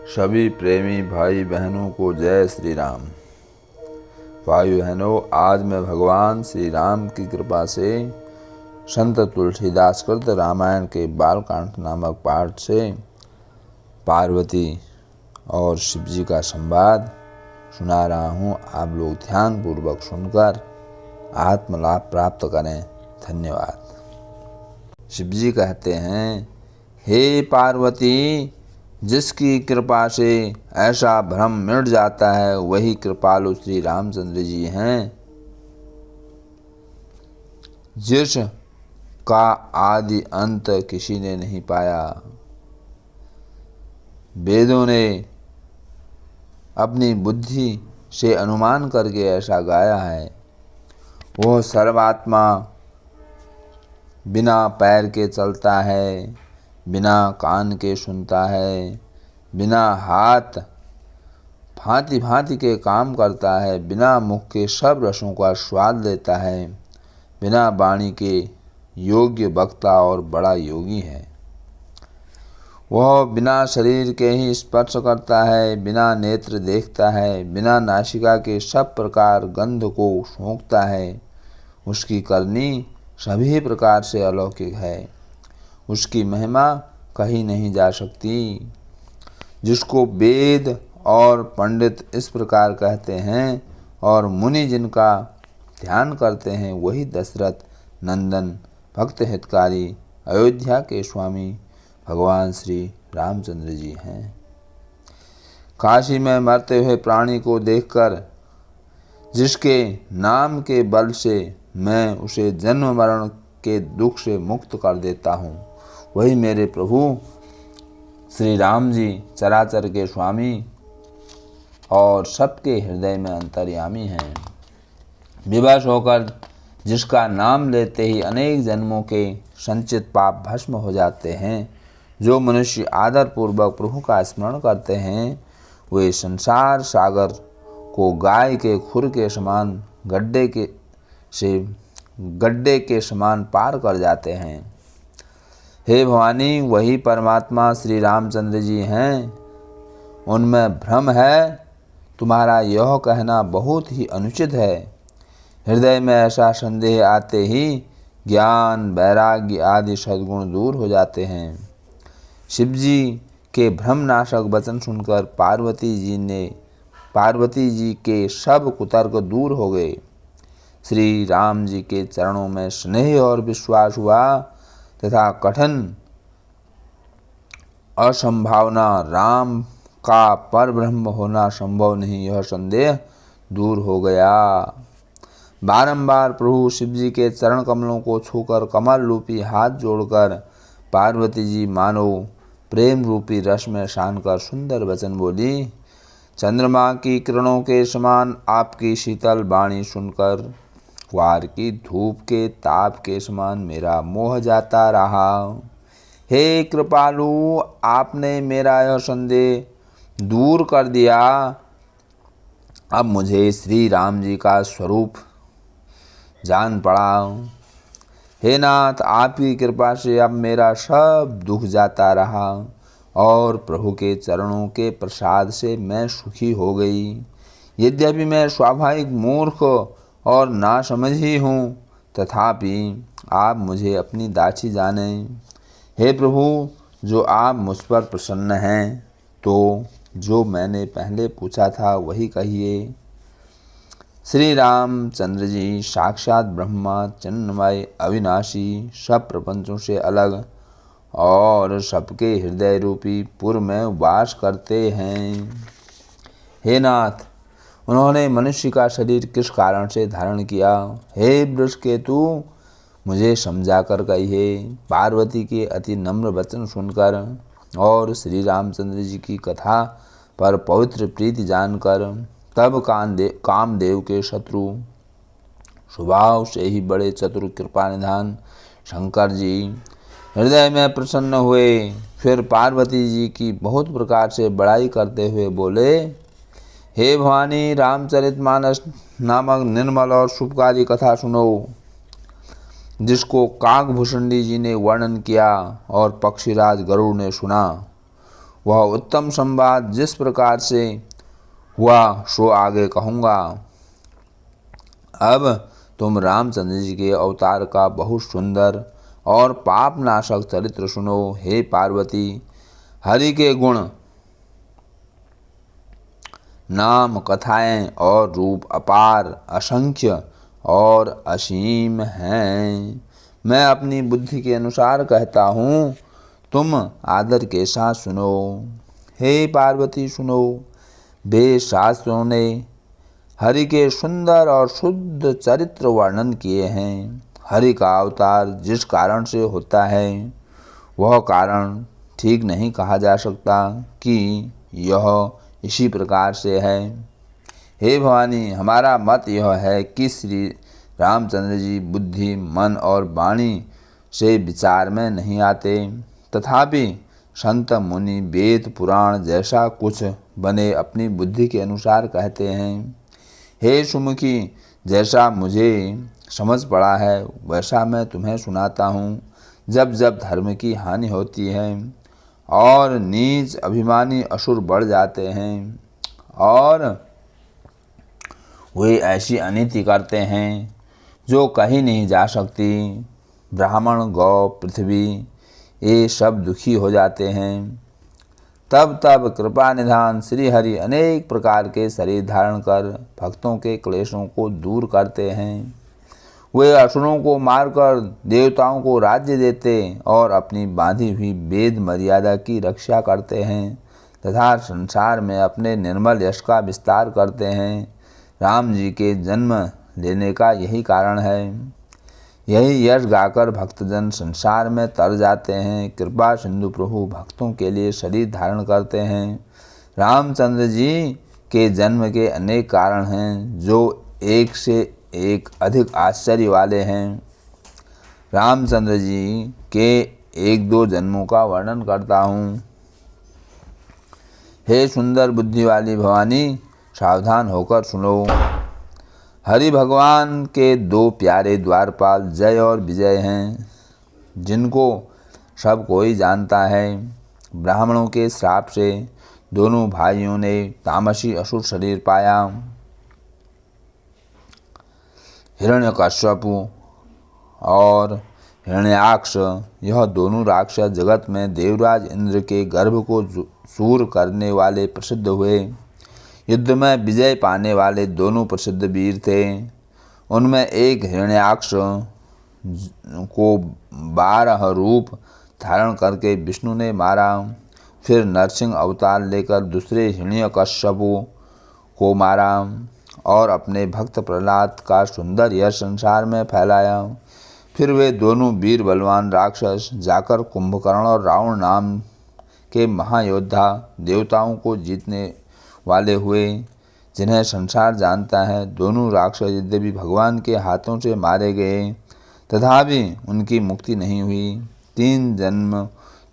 सभी प्रेमी भाई बहनों को जय श्री राम। भाई बहनों, आज मैं भगवान श्री राम की कृपा से संत तुलसीदास कृत रामायण के बालकांड नामक पाठ से पार्वती और शिव जी का संवाद सुना रहा हूँ। आप लोग ध्यान पूर्वक सुनकर आत्मलाभ प्राप्त करें। धन्यवाद। शिव जी कहते हैं, हे पार्वती, जिसकी कृपा से ऐसा भ्रम मिट जाता है वही कृपालु श्री रामचंद्र जी हैं, जिस का आदि अंत किसी ने नहीं पाया। वेदों ने अपनी बुद्धि से अनुमान करके ऐसा गाया है। वह सर्वात्मा बिना पैर के चलता है, बिना कान के सुनता है, बिना हाथ भांति भांति के काम करता है, बिना मुख के सब रसों का स्वाद लेता है, बिना वाणी के योग्य वक्ता और बड़ा योगी है। वह बिना शरीर के ही स्पर्श करता है, बिना नेत्र देखता है, बिना नासिका के सब प्रकार गंध को सूंघता है। उसकी करनी सभी प्रकार से अलौकिक है। उसकी महिमा कही नहीं जा सकती। जिसको वेद और पंडित इस प्रकार कहते हैं और मुनि जिनका ध्यान करते हैं, वही दशरथ नंदन भक्त हितकारी अयोध्या के स्वामी भगवान श्री रामचंद्र जी हैं। काशी में मरते हुए प्राणी को देखकर जिसके नाम के बल से मैं उसे जन्म मरण के दुख से मुक्त कर देता हूँ, वही मेरे प्रभु श्री राम जी चराचर के स्वामी और सबके हृदय में अंतर्यामी हैं। विवश होकर जिसका नाम लेते ही अनेक जन्मों के संचित पाप भस्म हो जाते हैं। जो मनुष्य आदर पूर्वक प्रभु का स्मरण करते हैं, वे संसार सागर को गाय के खुर के समान गड्ढे के समान पार कर जाते हैं। हे भवानी, वही परमात्मा श्री रामचंद्र जी हैं। उनमें भ्रम है, तुम्हारा यह कहना बहुत ही अनुचित है। हृदय में ऐसा संदेह आते ही ज्ञान वैराग्य आदि सद्गुण दूर हो जाते हैं। शिव जी के भ्रमनाशक वचन सुनकर पार्वती जी के सब कुतर्क दूर हो गए। श्री राम जी के चरणों में स्नेह और विश्वास हुआ तथा कठिन असंभावना राम का परब्रह्म होना संभव नहीं, यह संदेह दूर हो गया। बारंबार प्रभु शिव जी के चरण कमलों को छूकर कमल रूपी हाथ जोड़कर पार्वती जी मानो प्रेम रूपी रस में सान कर सुंदर वचन बोली। चंद्रमा की किरणों के समान आपकी शीतल वाणी सुनकर वार की धूप के ताप के समान मेरा मोह जाता रहा। हे कृपालु, आपने मेरा यह संदेह दूर कर दिया। अब मुझे श्री राम जी का स्वरूप जान पड़ा। हे नाथ, आपकी कृपा से अब मेरा सब दुख जाता रहा और प्रभु के चरणों के प्रसाद से मैं सुखी हो गई। यद्यपि मैं स्वाभाविक मूर्ख और नासमझ ही हूँ, तथापि आप मुझे अपनी दासी जाने। हे प्रभु, जो आप मुझ पर प्रसन्न हैं, तो जो मैंने पहले पूछा था वही कहिए। श्री रामचंद्र जी साक्षात ब्रह्मा चिन्मय अविनाशी, सब प्रपंचों से अलग और सबके हृदय रूपी पुर में वास करते हैं। हे नाथ, उन्होंने मनुष्य का शरीर किस कारण से धारण किया? हे वृषकेतु, मुझे समझा कर कहिए। पार्वती के अति नम्र वचन सुनकर और श्री रामचंद्र जी की कथा पर पवित्र प्रीति जानकर तब कामदेव के शत्रु स्वभाव से ही बड़े चतुर कृपा निधान शंकर जी हृदय में प्रसन्न हुए। फिर पार्वती जी की बहुत प्रकार से बड़ाई करते हुए बोले, हे भवानी, रामचरितमानस नामक निर्मल और शुभकारी कथा सुनो, जिसको काकभूषणी जी ने वर्णन किया और पक्षीराज गरुड़ ने सुना। वह उत्तम संवाद जिस प्रकार से हुआ सो आगे कहूँगा। अब तुम रामचंद्र जी के अवतार का बहुत सुंदर और पापनाशक चरित्र सुनो। हे पार्वती, हरि के गुण, नाम, कथाएं और रूप अपार, असंख्य और असीम हैं। मैं अपनी बुद्धि के अनुसार कहता हूँ, तुम आदर के साथ सुनो। हे पार्वती सुनो, वेद शास्त्रों ने हरि के सुंदर और शुद्ध चरित्र वर्णन किए हैं। हरि का अवतार जिस कारण से होता है वह कारण ठीक नहीं कहा जा सकता कि यह इसी प्रकार से है। हे भवानी, हमारा मत यह है कि श्री रामचंद्र जी बुद्धि, मन और वाणी से विचार में नहीं आते, तथापि संत मुनि वेद पुराण जैसा कुछ बने अपनी बुद्धि के अनुसार कहते हैं। हे सुमुखी, जैसा मुझे समझ पड़ा है वैसा मैं तुम्हें सुनाता हूँ। जब जब धर्म की हानि होती है और नीच अभिमानी असुर बढ़ जाते हैं और वे ऐसी अनीति करते हैं जो कहीं नहीं जा सकती, ब्राह्मण, गौ, पृथ्वी ये सब दुखी हो जाते हैं, तब तब कृपा निधान श्री हरि अनेक प्रकार के शरीर धारण कर भक्तों के क्लेशों को दूर करते हैं। वे असुरों को मारकर देवताओं को राज्य देते और अपनी बांधी हुई वेद मर्यादा की रक्षा करते हैं तथा संसार में अपने निर्मल यश का विस्तार करते हैं। राम जी के जन्म लेने का यही कारण है। यही यश गाकर भक्तजन संसार में तर जाते हैं। कृपा सिंधु प्रभु भक्तों के लिए शरीर धारण करते हैं। रामचंद्र जी के जन्म के अनेक कारण हैं जो एक से एक अधिक आश्चर्य वाले हैं। रामचंद्र जी के एक दो जन्मों का वर्णन करता हूँ। हे सुंदर बुद्धि वाली भवानी, सावधान होकर सुनो। हरि भगवान के दो प्यारे द्वारपाल जय और विजय हैं, जिनको सब कोई जानता है। ब्राह्मणों के श्राप से दोनों भाइयों ने तामसी असुर शरीर पाया। हिरण्यकश्यपु और हिरण्याक्ष, यह दोनों राक्षस जगत में देवराज इंद्र के गर्भ को सूर करने वाले प्रसिद्ध हुए। युद्ध में विजय पाने वाले दोनों प्रसिद्ध वीर थे। उनमें एक हिरण्याक्ष को 12 रूप धारण करके विष्णु ने मारा। फिर नरसिंह अवतार लेकर दूसरे हिरण्यकश्यपु को मारा और अपने भक्त प्रहलाद का सुंदर यश संसार में फैलाया। फिर वे दोनों वीर बलवान राक्षस जाकर कुंभकर्ण और रावण नाम के महायोद्धा देवताओं को जीतने वाले हुए, जिन्हें संसार जानता है। दोनों राक्षस यद्यपि भगवान के हाथों से मारे गए तथापि उनकी मुक्ति नहीं हुई। 3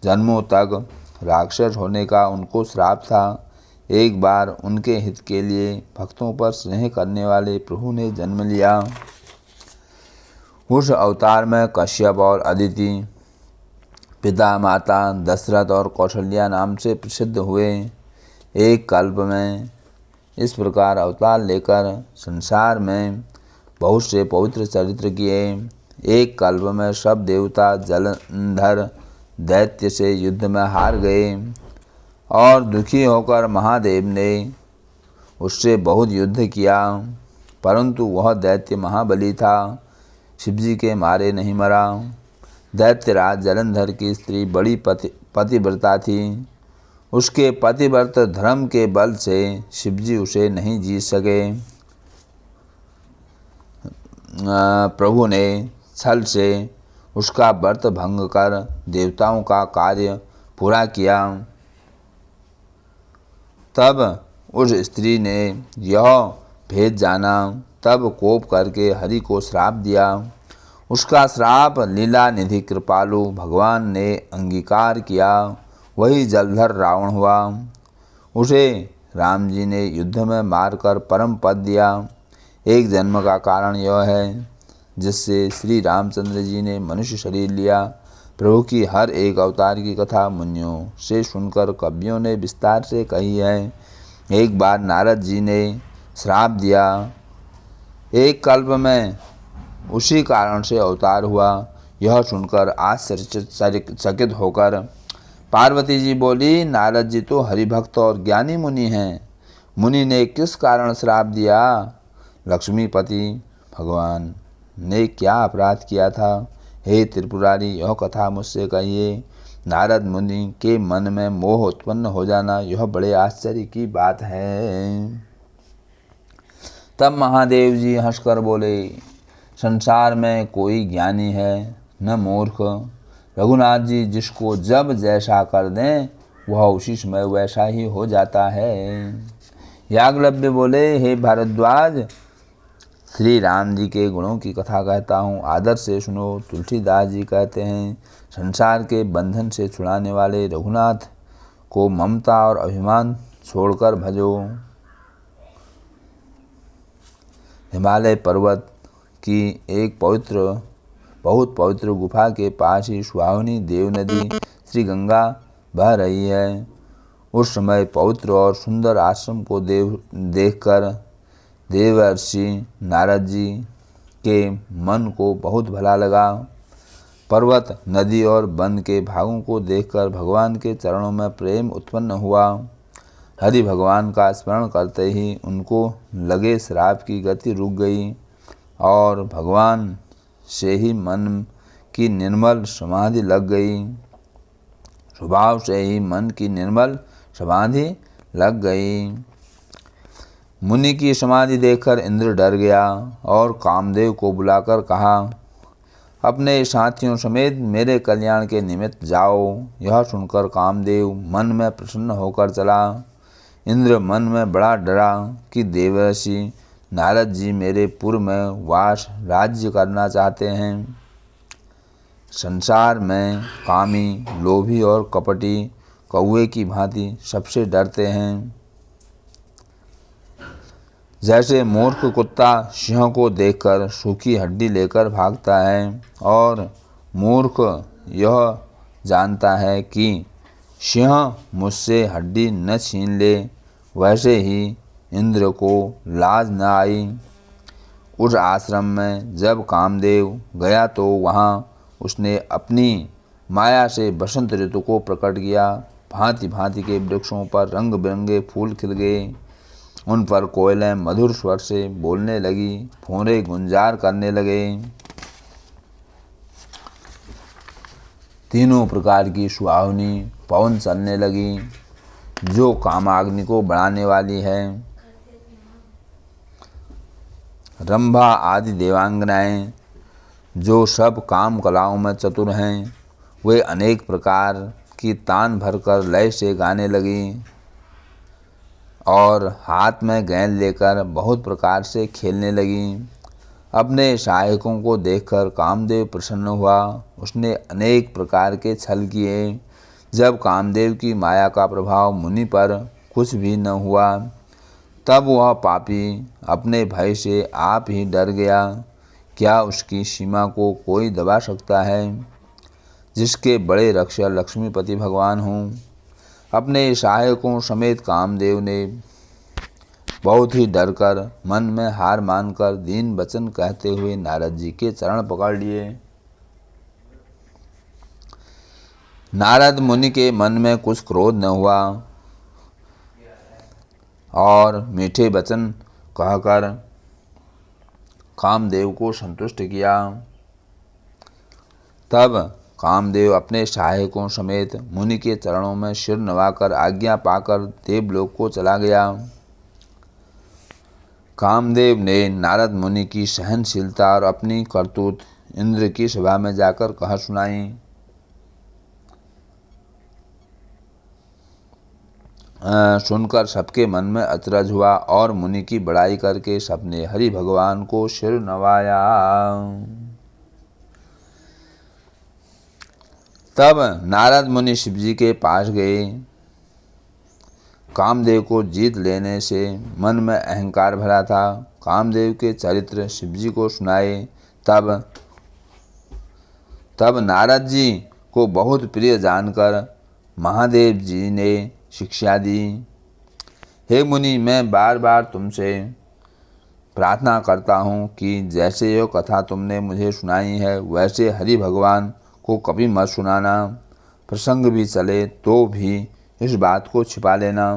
जन्मों तक राक्षस होने का उनको श्राप था। एक बार उनके हित के लिए भक्तों पर स्नेह करने वाले प्रभु ने जन्म लिया। उस अवतार में कश्यप और अदिति पिता माता दशरथ और कौशल्या नाम से प्रसिद्ध हुए। एक कल्प में इस प्रकार अवतार लेकर संसार में बहुत से पवित्र चरित्र किए। एक कल्प में सब देवता जलंधर दैत्य से युद्ध में हार गए और दुखी होकर महादेव ने उससे बहुत युद्ध किया, परंतु वह दैत्य महाबली था, शिवजी के मारे नहीं मरा। दैत्यराज जलंधर की स्त्री बड़ी पतिव्रता थी। उसके पतिव्रत धर्म के बल से शिवजी उसे नहीं जीत सके। प्रभु ने छल से उसका व्रत भंग कर देवताओं का कार्य पूरा किया। तब उस स्त्री ने यह भेद जाना, तब कोप करके हरि को श्राप दिया। उसका श्राप लीला निधि कृपालु भगवान ने अंगीकार किया। वही जलधर रावण हुआ। उसे राम जी ने युद्ध में मारकर परम पद दिया। एक जन्म का कारण यह है जिससे श्री रामचंद्र जी ने मनुष्य शरीर लिया। प्रभु की हर एक अवतार की कथा मुनियों से सुनकर कवियों ने विस्तार से कही है। एक बार नारद जी ने श्राप दिया, एक कल्प में उसी कारण से अवतार हुआ। यह सुनकर आश्चर्यचकित होकर पार्वती जी बोली, नारद जी तो हरिभक्त और ज्ञानी मुनि हैं, मुनि ने किस कारण श्राप दिया? लक्ष्मीपति भगवान ने क्या अपराध किया था? हे त्रिपुरारी, यह कथा मुझसे कहिए। नारद मुनि के मन में मोह उत्पन्न हो जाना यह बड़े आश्चर्य की बात है। तब महादेव जी हंसकर बोले, संसार में कोई ज्ञानी है न मूर्ख। रघुनाथ जी जिसको जब जैसा कर दें वह उसी समय वैसा ही हो जाता है। याज्ञवल्क्य बोले, हे भारद्वाज, श्री राम जी के गुणों की कथा कहता हूँ, आदर से सुनो। तुलसीदास जी कहते हैं, संसार के बंधन से छुड़ाने वाले रघुनाथ को ममता और अभिमान छोड़कर भजो। हिमालय पर्वत की एक बहुत पवित्र गुफा के पास ही सुहावनी देव नदी श्री गंगा बह रही है। उस समय पवित्र और सुंदर आश्रम को देखकर देवर्षि नारद जी के मन को बहुत भला लगा। पर्वत, नदी और वन के भागों को देखकर भगवान के चरणों में प्रेम उत्पन्न हुआ। हरि भगवान का स्मरण करते ही उनको लगे श्राप की गति रुक गई और भगवान से ही मन की निर्मल समाधि लग गई। स्वभाव से ही मन की निर्मल समाधि लग गई। मुनि की समाधि देखकर इंद्र डर गया और कामदेव को बुलाकर कहा, अपने साथियों समेत मेरे कल्याण के निमित्त जाओ। यह सुनकर कामदेव मन में प्रसन्न होकर चला। इंद्र मन में बड़ा डरा कि देवर्षि नारद जी मेरे पुर में वास राज्य करना चाहते हैं। संसार में कामी, लोभी और कपटी कौवे की भांति सबसे डरते हैं। जैसे मूर्ख कुत्ता सिंह को देखकर सूखी हड्डी लेकर भागता है और मूर्ख यह जानता है कि सिंह मुझसे हड्डी न छीन ले, वैसे ही इंद्र को लाज न आई। उस आश्रम में जब कामदेव गया तो वहाँ उसने अपनी माया से बसंत ऋतु को प्रकट किया। भांति भांति के वृक्षों पर रंग बिरंगे फूल खिल गए। उन पर कोयलें मधुर स्वर से बोलने लगी, भौरे गुंजार करने लगे। तीनों प्रकार की सुहावनी पवन चलने लगी जो कामाग्नि को बढ़ाने वाली है। रंभा आदि देवांगनाएं जो सब काम कलाओं में चतुर हैं, वे अनेक प्रकार की तान भरकर लय से गाने लगी और हाथ में गेंद लेकर बहुत प्रकार से खेलने लगी। अपने सहायकों को देखकर कामदेव प्रसन्न हुआ। उसने अनेक प्रकार के छल किए। जब कामदेव की माया का प्रभाव मुनि पर कुछ भी न हुआ, तब वह पापी अपने भय से आप ही डर गया। क्या उसकी सीमा को कोई दबा सकता है? जिसके बड़े रक्षक लक्ष्मीपति भगवान हों। अपने सहायकों समेत कामदेव ने बहुत ही डरकर मन में हार मानकर दीन वचन कहते हुए नारद जी के चरण पकड़ लिए। नारद मुनि के मन में कुछ क्रोध न हुआ और मीठे वचन कहकर कामदेव को संतुष्ट किया। तब कामदेव अपने सहायकों समेत मुनि के चरणों में सिर नवाकर आज्ञा पाकर देवलोक को चला गया। कामदेव ने नारद मुनि की सहनशीलता और अपनी करतूत इंद्र की सभा में जाकर कह सुनाई। सुनकर सबके मन में अचरज हुआ और मुनि की बड़ाई करके सबने हरि भगवान को सिर नवाया। तब नारद मुनि शिव जी के पास गए। कामदेव को जीत लेने से मन में अहंकार भरा था। कामदेव के चरित्र शिव जी को सुनाए। तब नारद जी को बहुत प्रिय जानकर महादेव जी ने शिक्षा दी। हे मुनि, मैं बार बार तुमसे प्रार्थना करता हूँ कि जैसे यह कथा तुमने मुझे सुनाई है वैसे हरि भगवान को कभी मत सुनाना। प्रसंग भी चले तो भी इस बात को छिपा लेना।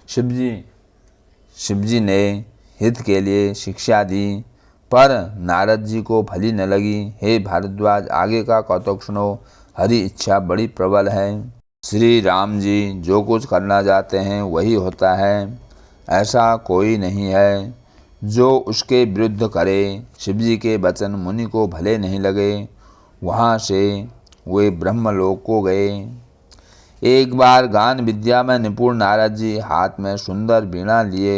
शिवजी ने हित के लिए शिक्षा दी, पर नारद जी को भली न लगी। हे भारद्वाज, आगे का कौतुक सुनो। हरि इच्छा बड़ी प्रबल है। श्री राम जी जो कुछ करना चाहते हैं वही होता है, ऐसा कोई नहीं है जो उसके विरुद्ध करे। शिवजी के वचन मुनि को भले नहीं लगे। वहाँ से वे ब्रह्मलोक को गए। एक बार गान विद्या में निपुण नारद जी हाथ में सुंदर वीणा लिए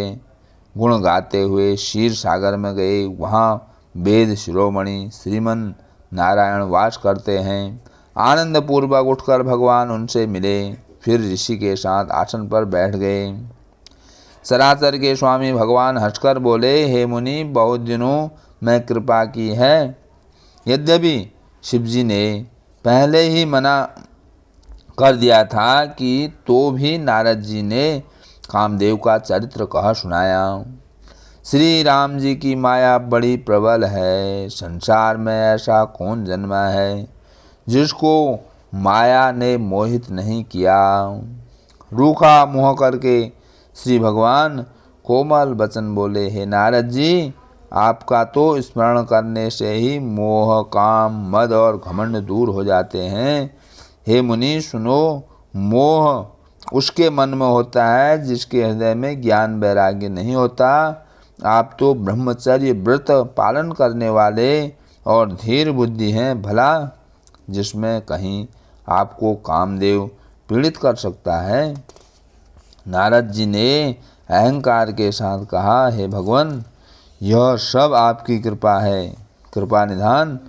गुण गाते हुए क्षीर सागर में गए। वहाँ वेद शिरोमणि श्रीमन नारायण वास करते हैं। आनंद पूर्वक उठकर भगवान उनसे मिले, फिर ऋषि के साथ आसन पर बैठ गए। चराचर के स्वामी भगवान हंसकर बोले, हे मुनि, बहुत दिनों में कृपा की है। यद्यपि शिवजी ने पहले ही मना कर दिया था कि तो भी नारद जी ने कामदेव का चरित्र कह सुनाया। श्री राम जी की माया बड़ी प्रबल है। संसार में ऐसा कौन जन्मा है जिसको माया ने मोहित नहीं किया। रूखा मुँह करके श्री भगवान कोमल वचन बोले, हे नारद जी, आपका तो स्मरण करने से ही मोह, काम, मद और घमंड दूर हो जाते हैं। हे मुनि सुनो, मोह उसके मन में होता है जिसके हृदय में ज्ञान वैराग्य नहीं होता। आप तो ब्रह्मचर्य व्रत पालन करने वाले और धीर बुद्धि हैं। भला जिसमें कहीं आपको कामदेव पीड़ित कर सकता है। नारद जी ने अहंकार के साथ कहा, हे भगवान, यह सब आपकी कृपा है, कृपा निधान।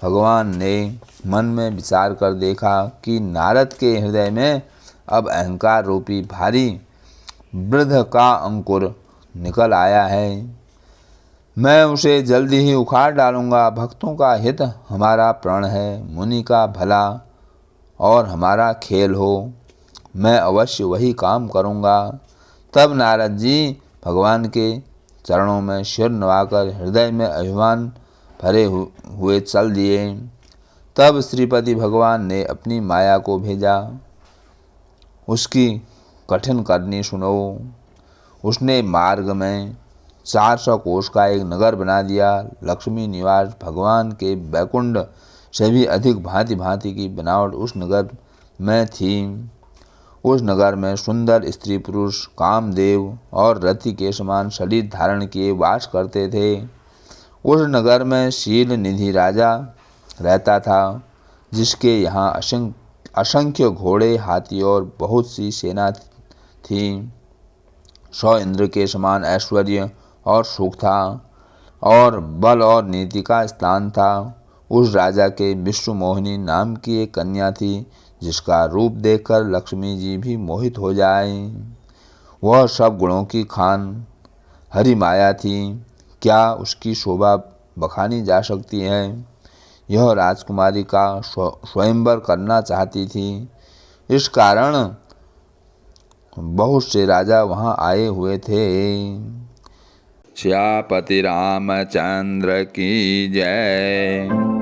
भगवान ने मन में विचार कर देखा कि नारद के हृदय में अब अहंकार रूपी भारी वृद्ध का अंकुर निकल आया है। मैं उसे जल्दी ही उखाड़ डालूंगा। भक्तों का हित हमारा प्रण है, मुनि का भला और हमारा खेल हो। मैं अवश्य वही काम करूंगा। तब नारद जी भगवान के चरणों में सिर नवाकर हृदय में अभिमान भरे हुए चल दिए। तब श्रीपति भगवान ने अपनी माया को भेजा। उसकी कठिन करनी सुनो। उसने मार्ग में 400 कोष का एक नगर बना दिया। लक्ष्मी निवास भगवान के बैकुंठ से भी अधिक भांति भांति की बनावट उस नगर में थी। उस नगर में सुंदर स्त्री पुरुष कामदेव और रति के समान शरीर धारण किए वास करते थे। उस नगर में शील निधि राजा रहता था, जिसके यहाँ असंख्य घोड़े, हाथी और बहुत सी सेना थी। 100 इंद्र के समान ऐश्वर्य और सुख था और बल और नीति का स्थान था। उस राजा के विश्व मोहिनी नाम की एक कन्या थी, जिसका रूप देखकर लक्ष्मी जी भी मोहित हो जाए। वह सब गुणों की खान हरि माया थी। क्या उसकी शोभा बखानी जा सकती है। यह राजकुमारी का स्वयंवर करना चाहती थी। इस कारण बहुत से राजा वहां आए हुए थे। श्यापति रामचंद्र की जय।